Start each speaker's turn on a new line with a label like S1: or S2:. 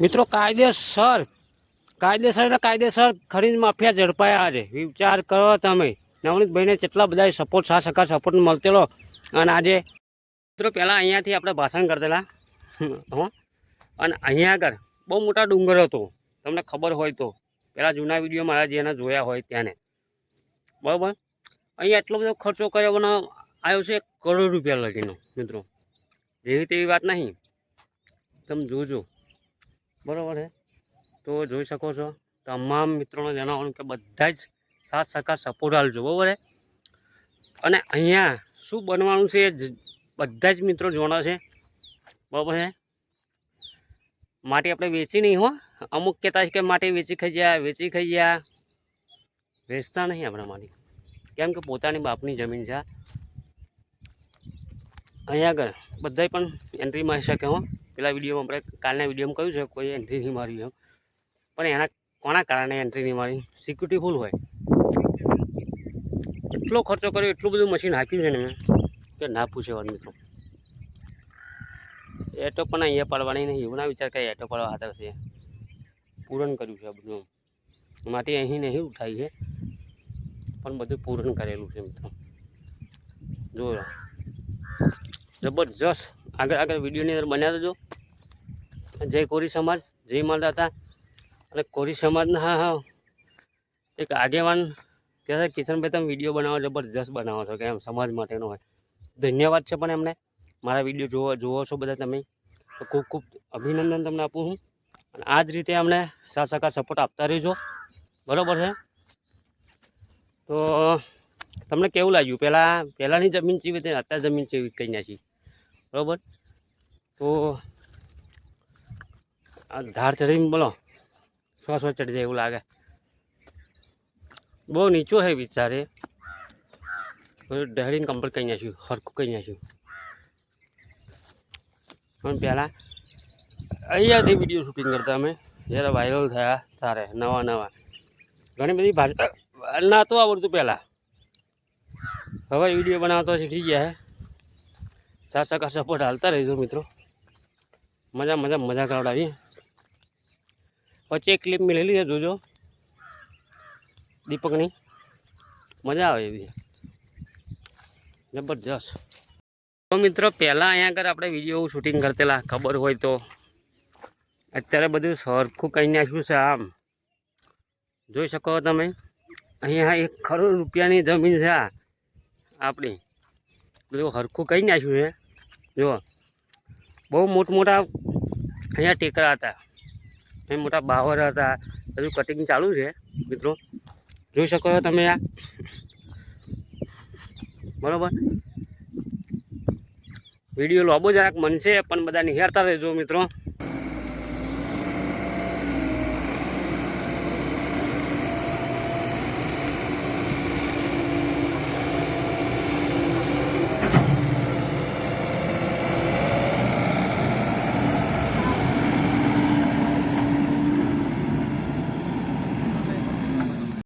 S1: મિત્રો કાયદેસર ખરીદ માફિયા ઝડપાયા છે. વિચાર કરો તમે, નવનીતભાઈને કેટલા બધા સપોર્ટ સપોર્ટ મળતેલો. અને આજે મિત્રો પહેલાં અહીંયાથી આપણે ભાષણ કરતેલા હો, અને અહીંયા આગળ બહુ મોટા ડુંગર હતો. તમને ખબર હોય તો પહેલાં જૂના વિડીયો મારા જેને જોયા હોય ત્યાંને, બરાબર. અહીંયા એટલો બધો ખર્ચો કર્યો અને આવ્યો છે 1 કરોડ રૂપિયા લગીનો. મિત્રો જેવી તેવી વાત નહીં, તમે જોજો, બરાબર છે. તો જોઈ શકો છો. તમામ મિત્રોને જણાવવાનું કે બધા જ સાથ સહકાર સપોર્ટ આપજો, બરાબર છે. અને અહીંયા શું બનવાનું છે બધા જ મિત્રો જોણા છે, બરાબર છે. માટી આપણે વેચી નહીં હો, અમુક કહેતા છે કે માટી વેચી ખાઈ ગયા. વેચતા નહીં આપણે માટી, કેમ કે પોતાની બાપની જમીન છે. અહીંયા આગળ બધાય પણ એન્ટ્રી મારી શકે હો. પેલા વિડીયોમાં આપણે કાલના વિડીયોમાં કહ્યું છે કોઈ એન્ટ્રી નહીં મારી એમ, પણ એના કોના કારણે એન્ટ્રી નહીં મારી? સિક્યુરિટી ફૂલ હોય. એટલો ખર્ચો કર્યો, એટલું બધું મશીન હાંક્યું છે ને મેં કે ના પૂછે વાત મિત્રો. એટો પણ અહીંયા પાડવાની નહીં, એવું ના વિચાર કે એટો પાડવા હાથર છે. પૂરણ કર્યું છે આ બધું. માટી અહીં નહીં ઉઠાઈ છે, પણ બધું પૂરણ કરેલું છે મિત્રો. જો જબરજસ્ત આગળ વિડીયોની અંદર બન્યા દેજો. જય કોરી સમાજ, જય માલદાતા. અને કોરી સમાજના એક આગેવાન કહે છે કિશનભાઈ તમે વિડીયો બનાવો, જબરજસ્ત બનાવો છો, કે એમ સમાજ માટેનો હોય. ધન્યવાદ છે પણ એમને. મારા વિડીયો જોવો છો બધા તમે, તો ખૂબ ખૂબ અભિનંદન તમને આપું છું. અને આ જ રીતે અમને સાથ સહકાર સપોર્ટ આપતા રહેજો, બરાબર છે. તો તમને કેવું લાગ્યું? પહેલાંની જમીન ચેવી હતી, અત્યારે જમીન ચેવી કહી નાખી, બરાબર. તો આ ધાર ચડીને બોલો 100 ચડી જાય એવું લાગે. બહુ નીચો છે વિચારે, ડહેડીને કમ્પ્લીટ કહી નાખ્યું, સરખું કહી નાખ્યું. પણ પહેલાં અહીંયાથી વિડીયો શૂટિંગ કરતા અમે, જ્યારે વાયરલ થયા ત્યારે નવા ઘણી બધી ભાષા ના તો આવડતું પહેલાં. હવે વિડીયો બનાવતો શીખી ગયા હે. સાથ સહકાર સપોર્ટ હાલતા રહીજો મિત્રો. મજા કરાવડાવી. પછી એક ક્લિપ મિલેલી છે, જોજો, દીપકની. મજા આવે એવી, જબરજસ્ત. તો મિત્રો પહેલાં અહીંયા આગળ આપણે વિડીયો શૂટિંગ કરતેલા, ખબર હોય તો. અત્યારે બધું સરખું કહી નાખ્યું છે. આમ જોઈ શકો તમે, અહીંયા 1 કરોડ રૂપિયાની જમીન છે આ આપણી. બધું સરખું કહી નાખ્યું છે. જો બહુ મોટા અહીંયા ટેકરા હતા, અહીં મોટા બાવર હતા. બધું કટિંગ ચાલુ છે મિત્રો, જોઈ શકો છો તમે આ, બરાબર. વિડીયો લાંબો જરાક બનશે, પણ બધા નિહાળતા રહેજો મિત્રો.